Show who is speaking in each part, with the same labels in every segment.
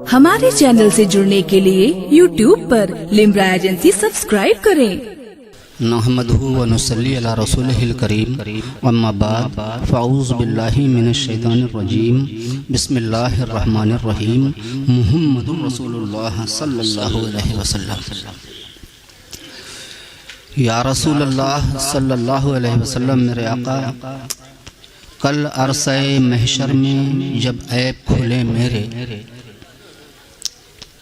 Speaker 1: हमारे चैनल से जुड़ने के लिए YouTube पर लिम्रा एजेंसी सब्सक्राइब करें।
Speaker 2: नहमदहु व नुसल्ली अला रसूलिहिल करीम अम्मा बाद फ़अऊज़ु बिल्लाहि मिनश शैतानिर रजीम बिस्मिल्लाहिर रहमानिर रहीम मुहम्मदुर रसूलुल्लाह सल्लल्लाहु अलैहि वसल्लम। या रसूलल्लाह सल्लल्लाहु अलैहि वसल्लम, मेरे आका, कल अरसे महशर में जब ऐब खुले मेरे,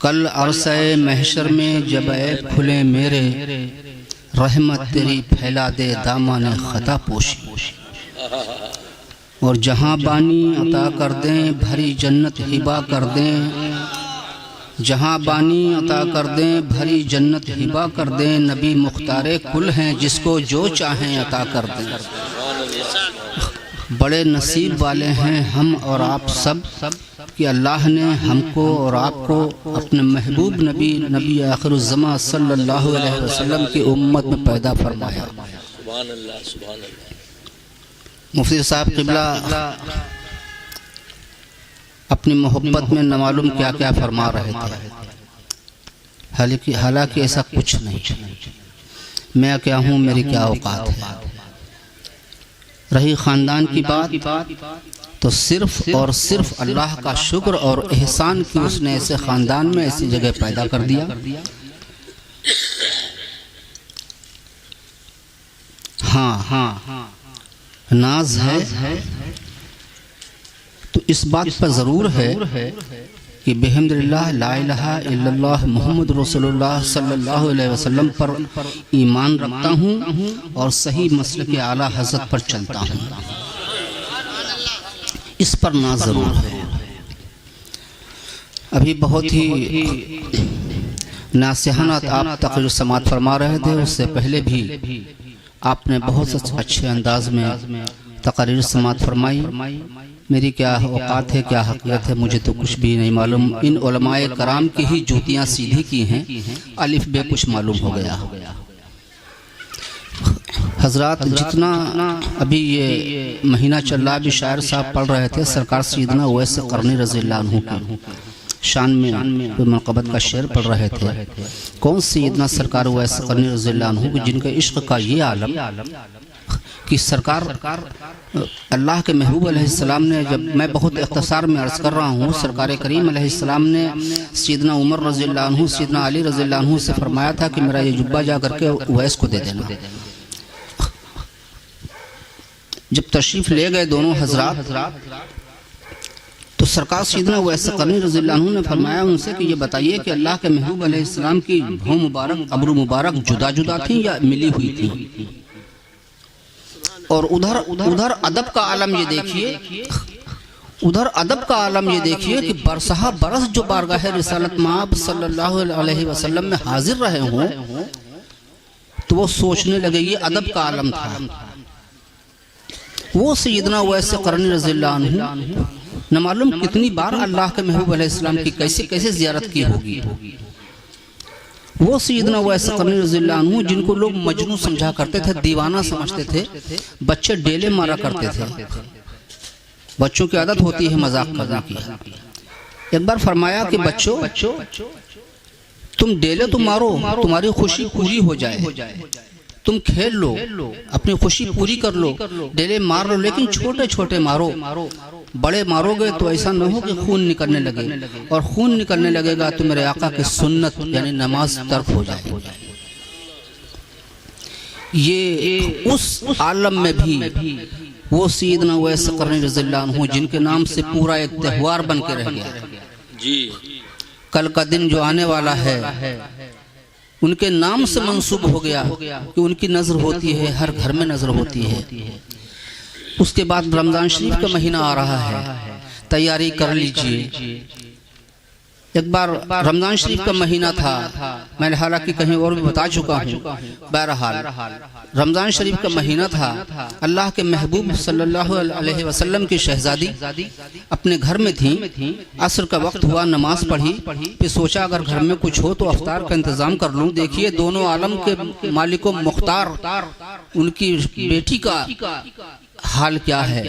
Speaker 2: कल अरसे महशर में जब ऐब खुले मेरे, रहमत तेरी फैला दे दामन खता पोशी, और जहाँ बानी अता कर दें भरी जन्नत हिबा कर दें, जहाँ बानी अता कर दें भरी जन्नत हिबा कर दें, नबी मुख्तारे कुल हैं जिसको जो चाहें अता कर दें। बड़े नसीब वाले हैं हम और आप सब कि अल्लाह ने हमको और आपको अपने महबूब नबी आखिरुज़्ज़मा सल्लल्लाहु अलैहि वसल्लम की उम्मत में पैदा फरमाया। मुफ्ती साहब क़िबला अपनी मोहब्बत में न मालूम क्या क्या फरमा रहे थे, हालांकि ऐसा कुछ नहीं। मैं क्या हूँ, मेरी क्या औकात है। रही ख़ानदान की बात तो सिर्फ और सिर्फ अल्लाह का शुक्र और एहसान कि उसने ऐसे ख़ानदान में ऐसी जगह पैदा कर दिया। हाँ, नाज है तो इस बात पर ज़रूर है कि बिहम्दिल्लाह ला इलाहा इल्लल्लाह मुहम्मद रसूलुल्लाह सल्लल्लाहु अलैहि वसल्लम पर ईमान रखता हूँ और सही मसले के आला हज़रत पर चलता हूँ। इस पर ना ज़रूर है। अभी बहुत ही नासिहाना आप तक़रीर समात फरमा रहे थे, उससे पहले भी आपने बहुत अच्छे अंदाज में तक़रीर समात फरमाई। मेरी क्या औकात है, क्या हक़ीक़त है, मुझे तो कुछ भी नहीं मालूम। इन उलमाए कराम की ही जूतियाँ सीधी की हैं, अलिफ बे कुछ मालूम हो गया। हजरात, जितना अभी ये महीना चल रहा, अभी शायर साहब पढ़ रहे थे सरकार सैयदना उवैस क़रनी रज़ियल्लाहु अन्हु की शान में मनक़बत का शेर पढ़ रहे थे। कौन सैयदना सरकार उवैस क़रनी रज़ियल्लाहु अन्हु जिनके इश्क़ का ये आलम कि सरकार अल्लाह के महबूब अलैहिस्सलाम ने, जब मैं बहुत इख्तिसार में अर्ज़ कर रहा हूँ, सरकार करीम अलैहिस्सलाम ने सैयदना उमर रज़ियल्लाहु अन्हु, सैयदना अली रज़ियल्लाहु अन्हु से फरमाया था कि मेरा ये जुब्बा जा करके उवैस को दे देना। जब तशरीफ़ ले गए दोनों हजरात तो सरकार सैयदना उवैस क़रनी रज़ियल्लाहु अन्हु ने फरमाया उनसे कि ये बताइए कि अल्लाह के महबूब अलैहिस्सलाम की भौं मुबारक, अब्रू मुबारक जुदा जुदा थी या मिली हुई थी? और उधर अदब का आलम ये देखिए, उधर अदब का आलम ये देखिए कि बरसहा बरस जो बारगाह रिसालत माब सल्लल्लाहु अलैहि वसल्लम में हाजिर रहे हों तो वो सोचने लगे ये अदब का आलम था। वो सैयदना उवैस क़रनी रज़ियल्लाहु अन्हु न मालूम कितनी बार अल्लाह के महबूब अलैहिस्सलाम की कैसे कैसे ज़ियारत की होगी। वो सैयदना उवैस क़रनी रज़ियल्लाहु अन्हु जिनको लोग मजनू समझा करते थे, दीवाना समझते थे, बच्चे डेले मारा करते थे। बच्चों की आदत होती है मजाक करने की। एक बार फरमाया कि बच्चों तुम डेले तो मारो, तुम्हारी खुशी पूरी हो जाए, तुम खेल लो, अपनी खुशी पूरी कर लो, डेले मार लो, लेकिन छोटे छोटे मारो। बड़े मारोगे तो ऐसा न हो कि खून निकलने लगे, और खून निकलने लगेगा तो मेरे आका की सुन्नत यानी नमाज तर्क हो जाएगी। ये उस आलम में भी वो सैयदना उवैस क़रनी रज़ियल्लाहु अन्हु जिनके नाम से पूरा एक त्योहार बन के रह गया जी। कल का दिन जो आने वाला है उनके नाम से मंसूब हो गया कि उनकी नजर होती है, हर घर में नजर होती है। उसके बाद रमज़ान शरीफ का महीना आ रहा है, तैयारी कर लीजिए। एक बार रमज़ान शरीफ का महीना था, मैंने हालांकि कहीं और भी बता चुका हूँ। बहरहाल रमज़ान शरीफ का महीना था, अल्लाह के महबूब सल्लल्लाहु अलैहि वसल्लम की शहजादी अपने घर में थी। असर का वक्त हुआ, नमाज पढ़ी, फिर सोचा अगर घर में कुछ हो तो अफ्तार का इंतज़ाम कर लूँ। देखिए दोनों आलम के मालिको मुख्तार उनकी बेटी का हाल क्या है।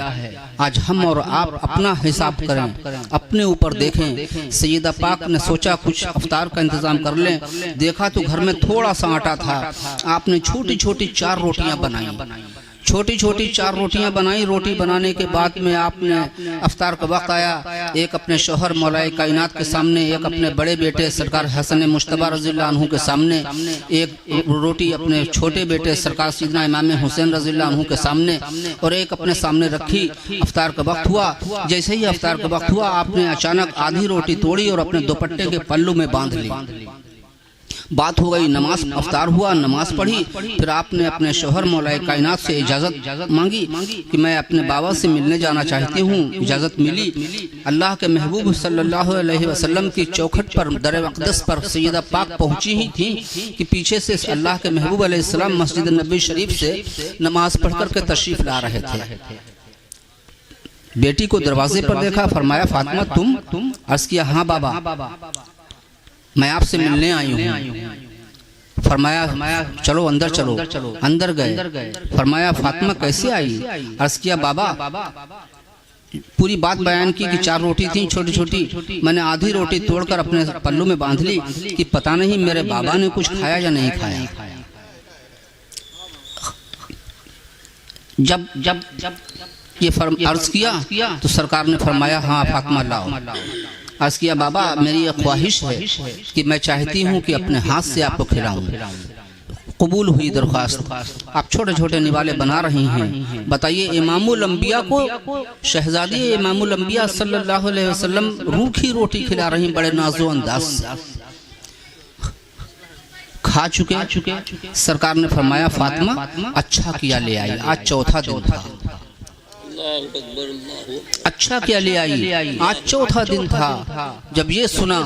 Speaker 2: आज हम और आप अपना हिसाब करें, अपने ऊपर देखें। सैयदा पाक ने सोचा कुछ अफ्तार का इंतजाम कर लें। देखा तो घर में थोड़ा सा आटा था। आपने छोटी छोटी 4 रोटियां बनाई, छोटी छोटी 4 रोटियां बनाई। रोटी बनाने के बाद में आपने अफ्तार का वक्त आया, एक अपने शौहर मौलाए कायनात के सामने, एक अपने बड़े बेटे सरकार हसन मुश्तबा रज़ियल्लाहु अन्हु के सामने, एक रोटी अपने छोटे बेटे सरकार सैयदना इमाम हुसैन रज़ियल्लाहु अन्हु के सामने, और एक अपने सामने रखी। अफ्तार का वक्त हुआ। जैसे ही अफ्तार का वक्त हुआ, आपने अचानक आधी रोटी तोड़ी और अपने दुपट्टे के पल्लू में बांध ली। बात हो गई, नमाज अफ्तार हुआ, नमाज पढ़ी। फिर आपने अपने शौहर मौलाए कायनात से इजाज़त मांगी कि मैं अपने बाबा से मिलने जाना चाहती हूँ। इजाज़त मिली। अल्लाह के महबूब सल्लल्लाहु अलैहि वसल्लम की चौखट पर, दर अक़दस पर सैयदा पाक पहुँची ही थी कि पीछे से अल्लाह के महबूब अलैहिस्सलाम मस्जिद नबी शरीफ से नमाज पढ़ कर के तशरीफ़ ला रहे थे। बेटी को दरवाजे पर देखा, फरमाया फातिमा तुम? अर्ज़ किया हाँ बाबा, मैं आपसे मिलने आई हूँ। फरमाया चलो अंदर चलो। अंदर गए। फरमाया फातिमा कैसे आई? अर्ज़ किया बाबा, पूरी बात बयान की कि 4 रोटी थी छोटी छोटी, मैंने आधी रोटी तोड़कर अपने पल्लू में बांध ली कि पता नहीं मेरे बाबा ने कुछ खाया या नहीं खाया। जब ये अर्ज़ किया तो सरकार ने फरमाया हाँ फातिमा लाओ। अर्ज़ किया बाबा, मेरी एक ख्वाहिश है कि मैं चाहती हूँ कि अपने हाथ से आपको खिलाऊं। कबूल हुई दरख्वास्त। आप छोटे छोटे निवाले बना रही हैं। बताइए, इमामुल अंबिया को, शहजादी इमामुल अंबिया सल्लल्लाहु अलैहि वसल्लम रूखी रोटी खिला रही, बड़े नाज़ो अंदाज से। खा चुके। सरकार ने फरमाया फातिमा अच्छा किया ले आई, आज चौथा दिन था। अच्छा क्या ले आई, आज चौथा दिन था। जब ये सुना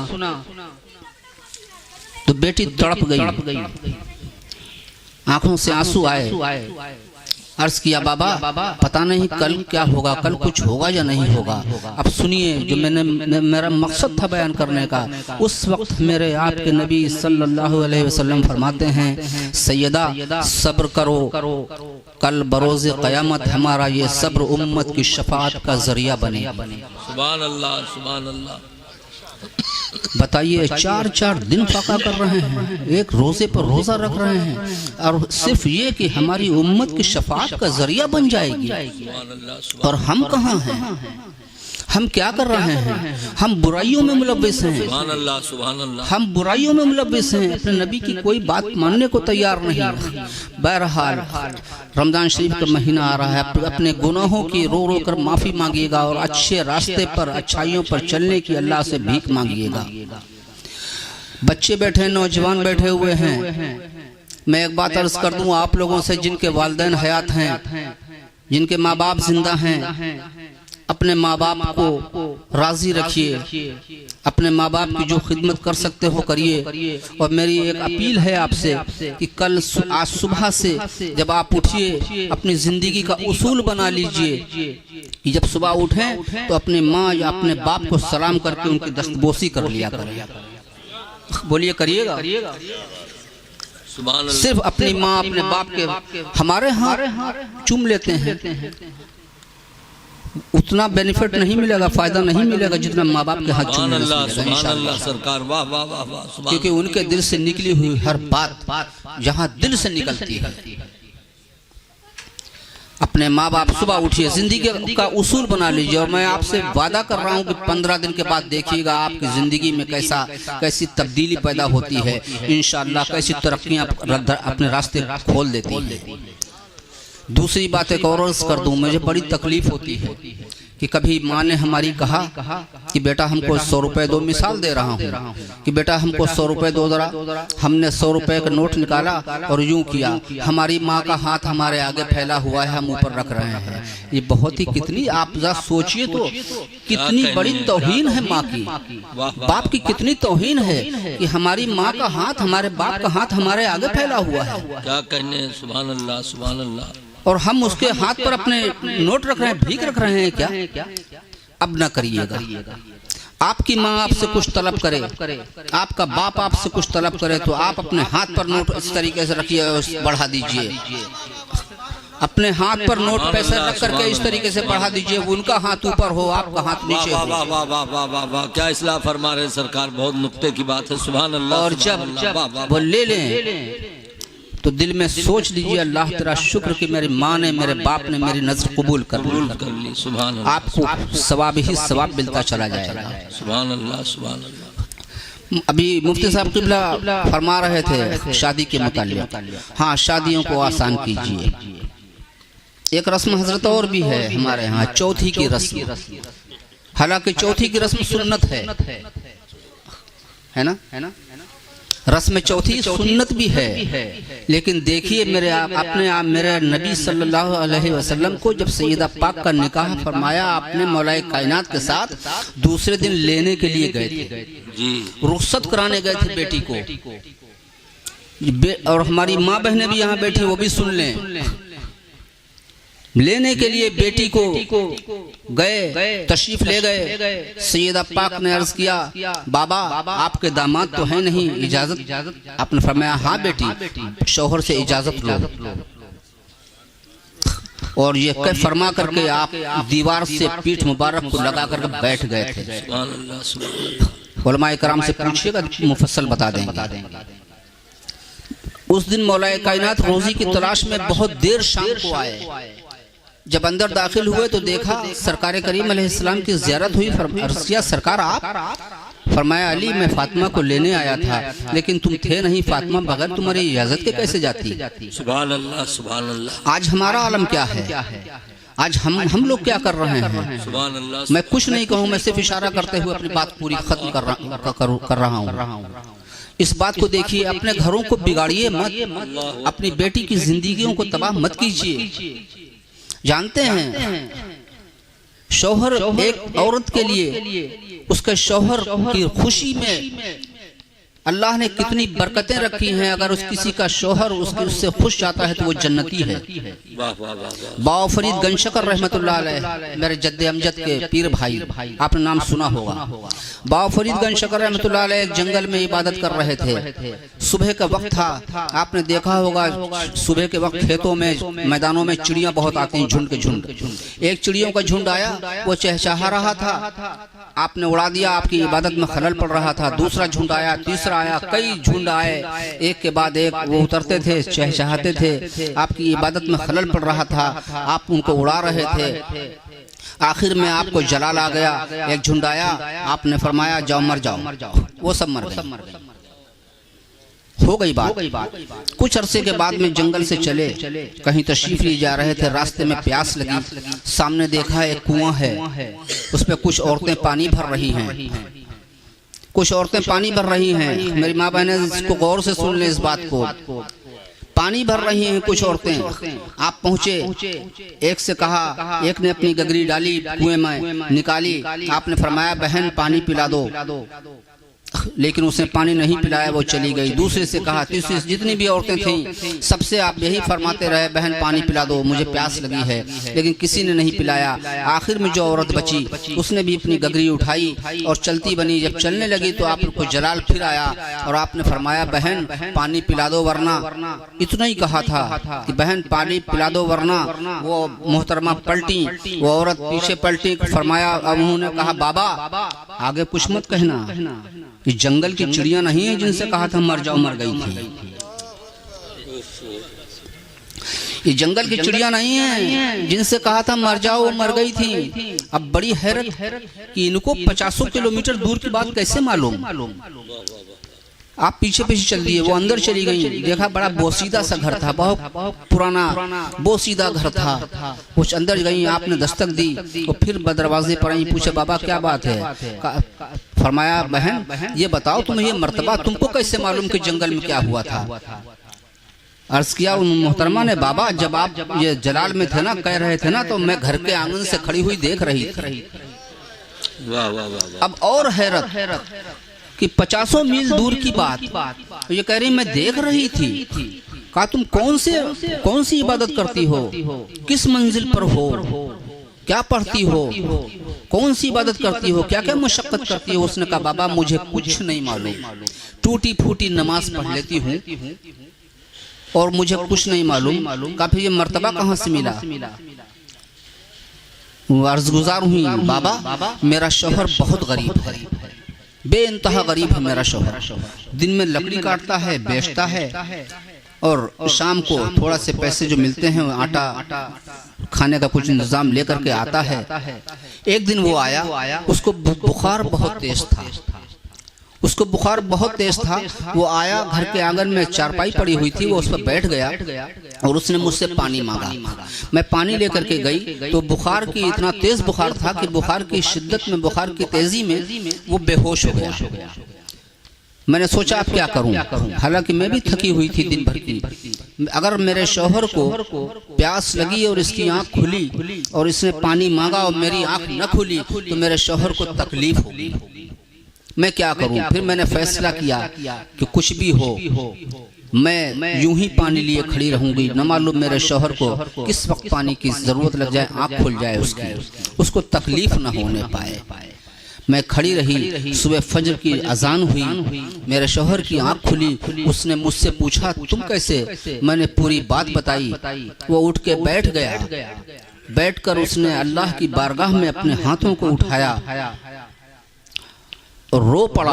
Speaker 2: तो बेटी तड़प गई, आंखों से आंसू आए। अर्ज़ किया बाबा, पता नहीं कल क्या होगा, कल कुछ होगा या नहीं होगा। अब सुनिए, जो मेरा मकसद था बयान करने का। उस वक्त मेरे आपके नबी सल्लल्लाहु अलैहि वसल्लम फरमाते हैं, सैयदा सब्र करो, कल बरोज़े क़यामत हमारा ये सब्र उम्मत की शफाअत का जरिया बने। सुभान अल्लाह, सुभान अल्लाह। बताइए, 4 दिन फाका कर रहे हैं, एक रोजे पर रोजा रख रहे हैं, और सिर्फ ये कि हमारी उम्मत की शफाअत का जरिया बन जाएगी। और हम कहाँ हैं? हम क्या कर रहे हैं? हम बुराइयों में मुलव्विस हैं। सुभान अल्लाह, सुभान अल्लाह। हम बुराइयों में मुलव्विस हैं, अपने नबी की कोई बात मानने को तैयार नहीं। बहरहाल रमजान शरीफ का महीना आ रहा है, अपने गुनाहों की रो रो कर माफ़ी मांगिएगा और अच्छे रास्ते पर, अच्छाइयों पर चलने की अल्लाह से भीख मांगिएगा। बच्चे बैठे, नौजवान बैठे हुए हैं। मैं एक बात अर्ज कर दूं आप लोगों से, जिनके वालिदैन हयात हैं, जिनके माँ बाप जिंदा हैं, अपने माँ बाप को राजी रखिए। अपने माँ बाप की जो खिदमत कर सकते हो करिए। और मेरी एक अपील है आपसे कि कल आज सुबह से जब आप उठिए, अपनी ज़िंदगी का उसूल बना लीजिए कि जब सुबह उठें तो अपने माँ या अपने बाप को सलाम करके उनकी दस्तबोसी कर लिया करें। बोलिए, करिएगा। सिर्फ अपनी माँ अपने बाप के हमारे हाथ चूम लेते हैं, उतना बेनिफिट नहीं मिलेगा, फायदा नहीं मिलेगा जितना माँ बाप के हाथ चूमने से मिलेगा सरकार। वाह वाह वाह वाह। क्योंकि उनके दिल से निकली हुई हर बात जहाँ दिल से निकलती है। अपने माँ बाप सुबह उठिए, जिंदगी का उसूल बना लीजिए। और मैं आपसे वादा कर रहा हूँ कि 15 दिन के बाद देखिएगा आपकी जिंदगी में कैसी तब्दीली पैदा होती है। इंशाअल्लाह कैसी तरक्कियाँ अपने रास्ते खोल देती है। दूसरी बात एक और अर्ज कर दूं, मुझे बड़ी तकलीफ होती है कि कभी माँ ने हमारी कहा कि बेटा हमको 100 रुपए दो, मिसाल दे रहा हूँ कि बेटा हमको 100 रुपए दो जरा। हमने 100 रुपए का नोट निकाला और यूं किया, हमारी माँ का हाथ हमारे आगे फैला हुआ है, हम ऊपर रख रहे हैं। ये बहुत ही, कितनी, आप जरा सोचिए तो, कितनी बड़ी तौहीन है माँ की, बाप की कितनी तौहीन है कि हमारी माँ का हाथ, हमारे बाप का हाथ हमारे आगे फैला हुआ है।
Speaker 3: क्या कहने, सुभान अल्लाह, सुभान अल्लाह।
Speaker 2: और हम उसके हाथ पर अपने नोट रख रहे हैं, भीख रख रहे हैं क्या? अब न करिएगा। आपकी माँ आपसे कुछ तलब करे, आपका बाप आपसे कुछ तलब करे तो आप अपने हाथ पर नोट इस तरीके से रखिए, बढ़ा दीजिए। अपने हाथ पर नोट पैसा रख करके इस तरीके से बढ़ा दीजिए, उनका हाथ ऊपर हो, आपका हाथ नीचे
Speaker 3: वाह
Speaker 2: हो।
Speaker 3: वाह वाह वाह वाह वाह वाह, क्या इस्लाह फरमा रहे हैं सरकार, बहुत नुक्ते की बात है। सुभान अल्लाह।
Speaker 2: और जब वो ले लें तो दिल में सोच लीजिए, अल्लाह तेरा शुक्र कि मेरी माँ ने, मेरे बाप ने मेरी नजर कबूल कर
Speaker 3: ली। सुभान अल्लाह।
Speaker 2: आपको सवाब ही सवाब मिलता चला जाएगा।
Speaker 3: सुभान अल्लाह सुभान अल्लाह।
Speaker 2: अभी मुफ्ती साहब किबला फरमा रहे थे शादी के मुताल्लिक। हाँ, शादियों को आसान कीजिए। एक रस्म हजरत और भी है हमारे यहाँ, चौथी की रस्म। हालांकि चौथी की रस्म सुन्नत है ना, रस्म चौथी सुन्नत भी है, लेकिन देखिए मेरे अपने आप मेरे नबी सल्लल्लाहु अलैहि वसल्लम को जब सैयदा पाक का निकाह फरमाया, आपने मौलाए कायनात के साथ दूसरे दिन लेने के लिए गए थे, रुखसत कराने गए थे बेटी को। और हमारी माँ बहनें भी यहाँ बैठी, वो भी सुन लें। लेने के लिए बेटी को गए, तशरीफ ले गए। सैयदा पाक ने अर्ज किया, बाबा आपके दामाद तो है नहीं, इजाजत? आपने फरमाया हाँ बेटी, शौहर से इजाजत लो। और ये कह फरमा करके आप दीवार से पीठ मुबारक को लगा करके बैठ गए थे। उलमाए कराम से पूछिएगा, मुफस्सल बता देंगे। उस दिन मौलाए कायनात रोजी की तलाश में बहुत देर शाम को आए। जब अंदर दाखिल हुए तो देखा सरकार करीम अलैहिस्सलाम की ज़ियारत हुई। अर्ज़ किया, सरकार आप? फरमाया, अली मैं फातिमा को लेने आया था, लेकिन तुम थे नहीं। फातिमा बगैर तुम्हारी इजाजत के कैसे जाती?
Speaker 3: सुभान अल्लाह सुभान अल्लाह।
Speaker 2: आज हमारा आलम क्या है? आज हम लोग क्या कर रहे हैं?
Speaker 3: सुभान अल्लाह।
Speaker 2: मैं कुछ नहीं कहूँ, मैं सिर्फ इशारा करते हुए अपनी बात पूरी खत्म कर रहा हूँ। इस बात को देखिए, अपने घरों को बिगाड़िए मत, अपनी बेटी की जिंदगियों को तबाह मत कीजिए। जानते हैं शौहर एक औरत के लिए उसके शौहर की खुशी में अल्लाह ने कितनी बरकतें रखी हैं। अगर उस किसी का शौहर उससे खुश जाता है तो वो जन्नती है। बाबा फरीद गंशकर रहमतुल्लाह अलैह, मेरे जद्दे अमजद के पीर भाई, आपने नाम सुना होगा। बाबा फरीद गंशकर रहमतुल्लाह अलैह एक जंगल में इबादत कर रहे थे। सुबह का वक्त था, आपने देखा होगा सुबह के वक्त खेतों में, मैदानों में चिड़ियां बहुत आती हैं, झुंड के झुंड। एक चिड़ियों का झुंड आया, वो चहचहा रहा था, आपने उड़ा दिया, आपकी इबादत में खलल पड़ रहा था। दूसरा झुंड आया, तीसरा आया, कई झुंड आए, एक के बाद एक वो उतरते थे, चहचहाते थे, आपकी इबादत में खलल पड़ रहा था, आप उनको उड़ा रहे थे। आखिर में आपको जलाल आ गया, एक झुंड आया, आपने फरमाया जाओ मर जाओ, वो सब मर गए। हो गई बात। कुछ अरसे के बाद में जंगल से चले, कहीं तशरीफ लिए जा रहे थे, रास्ते में प्यास लगी, सामने देखा एक कुआं है, उस पे कुछ औरतें पानी भर रही हैं। कुछ औरतें पानी भर रही हैं, मेरी माँ बहनें इसको गौर से सुन लें इस बात को। पानी भर रही हैं कुछ औरतें। आप पहुंचे, एक से कहा, एक ने अपनी गगरी डाली, कुएं में निकाली, आपने फरमाया बहन पानी पिला दो, लेकिन उसने पानी नहीं पिलाया, वो चली गई। दूसरे से कहा, तीसरी, जितनी भी औरतें थीं सबसे आप यही फरमाते रहे बहन पानी पिला दो, मुझे प्यास लगी है, लेकिन किसी ने नहीं पिलाया। आखिर में जो औरत बची उसने भी अपनी गगरी उठाई और चलती बनी। जब चलने लगी तो आपको जलाल फिर आया और आपने फरमाया बहन पानी पिला दो वरना। इतना ही कहा था कि बहन पानी पिला दो वरना। वो मोहतरमा पलटी, वो औरत पीछे पलटी, फरमाया, उन्होंने कहा बाबा आगे कुछ मत कहना, ये जंगल की चिड़िया नहीं है जिनसे कहा था मर जाओ मर गई थी। ये जंगल की चिड़िया नहीं है जिनसे कहा था मर जाओ मर गई थी। अब बड़ी हैरत कि इनको 50 किलोमीटर दूर की बात कैसे मालूम। आप पीछे पीछे चल दिए, वो अंदर चली गई, देखा बड़ा बोसीदा सा घर था, बहुत पुराना बोसीदा घर था। वो अंदर गई, आपने दस्तक दी, वो फिर दरवाजे पर आई, पूछे बाबा क्या बात है? फरमाया बहन ये बताओ तुम्हें ये मर्तबा तुमको कैसे मालूम कि जंगल में क्या हुआ था? अर्ज किया उन मोहतरमा ने, बाबा जब आप ये जलाल में थे ना, कह रहे थे ना, तो मैं घर के आंगन से खड़ी हुई देख रही थी। अब और हैरत कि 50 मील दूर की बात, ये कह रही मैं देख रही थी। कहा तुम कौन सी इबादत करती हो, किस मंजिल पर हो, क्या पढ़ती हो, कौन सी इबादत करती हो, क्या क्या मशक्कत करती हो? उसने कहा बाबा मुझे कुछ नहीं मालूम, टूटी फूटी नमाज पढ़ लेती हूँ, और मुझे कुछ नहीं मालूम काफी ये मर्तबा कहाँ से मिला। अर्ज़गुज़ार हुई, बाबा मेरा शौहर बहुत गरीब है, बेइंतहा गरीब है मेरा शौहर। दिन में लकड़ी काटता है, बेचता है, और शाम को थोड़ा से पैसे जो मिलते हैं आटा खाने का कुछ इंतजाम लेकर के आता है। एक दिन वो आया, उसको बुखार बहुत तेज था, उसको बुखार बहुत तेज था। वो आया, घर के आंगन में चारपाई पड़ी हुई थी, वो उस पर बैठ गया और उसने मुझसे पानी मांगा। मैं पानी लेकर के गई तो बुखार की इतना तेज बुखार था कि बुखार की शिद्दत में, बुखार की तेजी में वो बेहोश हो गया। मैंने सोचा अब क्या करूं, हालांकि मैं भी थकी हुई थी दिन भर की। अगर मेरे शौहर को प्यास लगी और इसकी आंख खुली और इसने पानी मांगा और मेरी आंख न खुली तो मेरे शौहर को तकलीफ होगी, मैं क्या करूं। फिर मैंने फैसला किया कि कुछ भी हो मैं यूं ही पानी लिए खड़ी रहूंगी, न मालूम मेरे शौहर को किस वक्त पानी की जरूरत लग जाए, आंख खुल जाए उसकी, उसको तकलीफ न होने पाए। मैं खड़ी रही, सुबह फजर की अजान हुई, मेरे शौहर की आंख खुली, उसने मुझसे पूछा तुम कैसे, मैंने पूरी बात बताई। वो उठ के बैठ गया, बैठकर उसने अल्लाह की बारगाह में अपने हाथों को उठाया और रो पड़ा,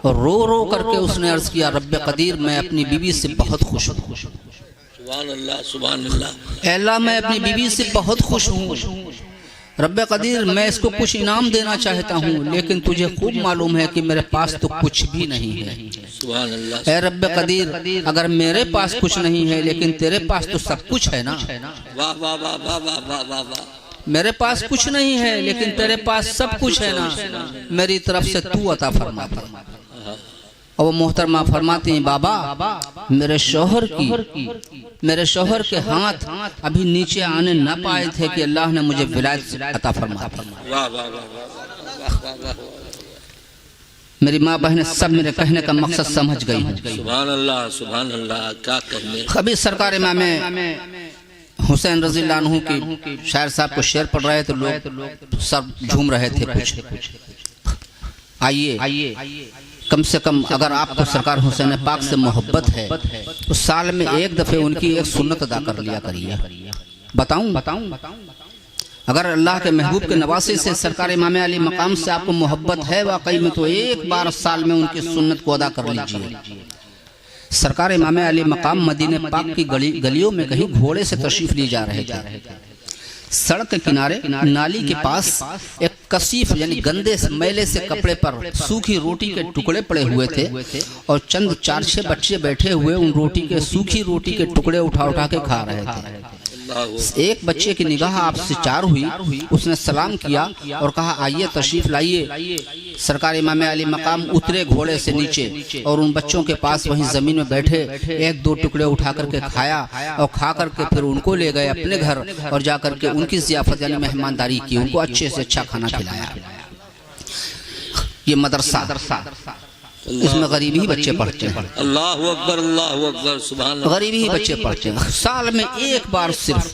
Speaker 2: और रो रो करके उसने अर्ज किया रब्बे कदीर मैं अपनी बीवी से बहुत खुश हूँ।
Speaker 3: सुभान अल्लाह, सुभान अल्लाह।
Speaker 2: अल्लाह मैं अपनी बीवी से बहुत खुश हूँ। रब्बे कदीर मैं इसको कुछ इनाम देना चाहता हूँ, लेकिन तुझे खूब मालूम है कि मेरे पास तो कुछ भी नहीं है।
Speaker 3: सुभान अल्लाह।
Speaker 2: ऐ रब्बे कदीर अगर मेरे पास कुछ नहीं है लेकिन तेरे पास तो सब कुछ है ना।
Speaker 3: वाह वाह वाह वाह वाह वाह वाह वाह।
Speaker 2: मेरे पास कुछ नहीं है लेकिन तेरे पास सब कुछ है ना, मेरी तरफ से तू अता फरमा दे। और वो मोहतरमा फरमाती हैं बाबा मेरे शौहर के हाथ अभी नीचे आने न पाए थे कि अल्लाह ने मुझे विलायत अता फरमा दी। मेरी माँ बहनें सब मेरे कहने का मकसद समझ गई हैं।
Speaker 3: सुभान अल्लाह, सुभान अल्लाह। क्या कहने।
Speaker 2: अभी सरकार इमाम हुसैन रज़ियल्लाहु अन्हु की शायर साहब को शेर पढ़ रहे तो लोग सब झूम रहे थे। कुछ आइए कम से कम अगर आपको सरकार हुसैन पाक से मोहब्बत है तो साल में एक दफे उनकी एक सुन्नत अदा कर लिया करिए। बताऊं अगर अल्लाह के महबूब के नवासे से सरकार इमाम अली मकाम से आपको मोहब्बत है वाकई में तो एक बार साल में उनकी सुन्नत को अदा कर लीजिए। सरकार इमाम अली मकाम मदीने पाक की गलियों में कहीं घोड़े से तशरीफ ले जा रहे थे। सड़क के किनारे नाली के पास एक कसीफ यानी गंदे मैले से कपड़े पर सूखी रोटी के टुकड़े पड़े हुए थे और चंद 4-6 बच्चे बैठे हुए उन रोटी के सूखी रोटी के टुकड़े उठा के खा रहे थे। एक बच्चे की निगाह आपसे चार हुई, उसने सलाम किया और कहा आइए तशरीफ लाइए। सरकार इमाम अली मकाम उतरे घोड़े से नीचे और उन बच्चों के पास वहीं जमीन में बैठे 1-2 टुकड़े उठा करके खाया और खा करके फिर उनको ले गए अपने घर और जा करके उनकी ज़ियाफत यानी मेहमानदारी की, उनको अच्छे से अच्छा खाना खिलाया। ये मदरसा इसमें गरीबी ही बच्चे पढ़ते हैं।
Speaker 3: अल्लाहु अकबर, अल्लाहु अकबर, सुभान अल्लाह।
Speaker 2: गरीबी ही बच्चे पढ़ते हैं। साल में एक बार सिर्फ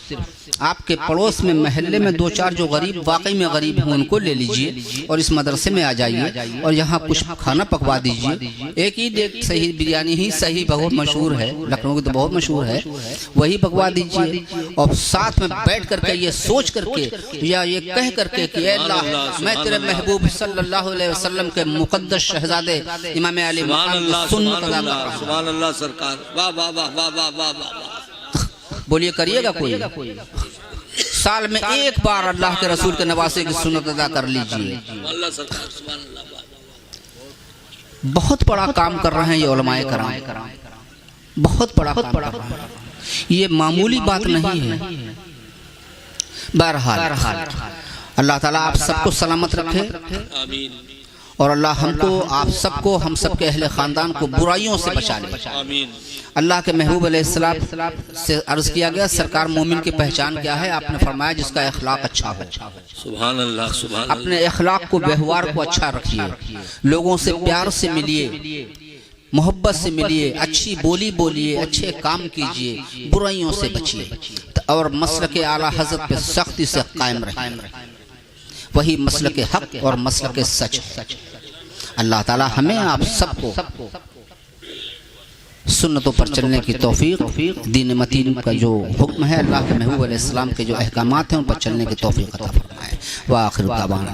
Speaker 2: आपके पड़ोस में महल्ले में 2-4 जो गरीब वाकई में गरीब हैं उनको ले लीजिए और इस मदरसे में आ जाइए और यहाँ कुछ खाना पकवा दीजिए। एक ही डेग सही बिरयानी ही सही बहुत मशहूर है, लखनऊ की तो बहुत मशहूर है, वही पकवा दीजिए और साथ में बैठ करके ये सोच करके या ये कह करके कि अल्लाह मैं तेरे महबूब सल्लल्लाहु अलैहि वसल्लम के मुकद्दस शहजादे इमाम अली सुन्नत अदा कर रहा हूं।
Speaker 3: सुभान अल्लाह सरकार। वाह वाह वाह वाह वाह वाह वाह।
Speaker 2: बोलिए करिएगा कोई? साल में एक बार अल्लाह के रसूल के नवासे की सुन्नत अदा कर लीजिए।
Speaker 3: अल्लाह सरकार। सुभान अल्लाह।
Speaker 2: बहुत बड़ा काम कर रहे हैं ये उलमाए कराम, बहुत बड़ा काम कर रहे हैं, ये मामूली बात नहीं है। बहरहाल अल्लाह ताला आप सबको सलामत रखे।
Speaker 3: आमीन।
Speaker 2: और अल्लाह हमको आप सबको हम सबके अहले ख़ानदान को बुराइयों से बचा ले।
Speaker 3: आमीन।
Speaker 2: अल्लाह के महबूब अलैहिस्सलाम से अर्ज़ किया गया सरकार मोमिन की पहचान क्या है? आपने फरमाया जिसका अखलाक अच्छा हो।
Speaker 3: सुभान अल्लाह, सुभान अल्लाह।
Speaker 2: अपने अखलाक को व्यवहार को अच्छा रखिए, लोगों से प्यार से मिलिए, मोहब्बत से मिलिए, अच्छी बोली बोलिए, अच्छे काम कीजिए, बुराइयों से बचिए और मसलक आला हज़रत पे सख्ती से कायम रहिए। वही मसलक हक और मसलक सच है। अल्लाह ताला हमें आप सबको सुन्नतों पर चलने की तौफीक, दीन मतीन का जो हुक्म है, अल्लाह के महबूब अलैहिस्सलाम के जो अहकामात हैं उन पर चलने की तौफीक अता फरमाए। व आखिर दावाना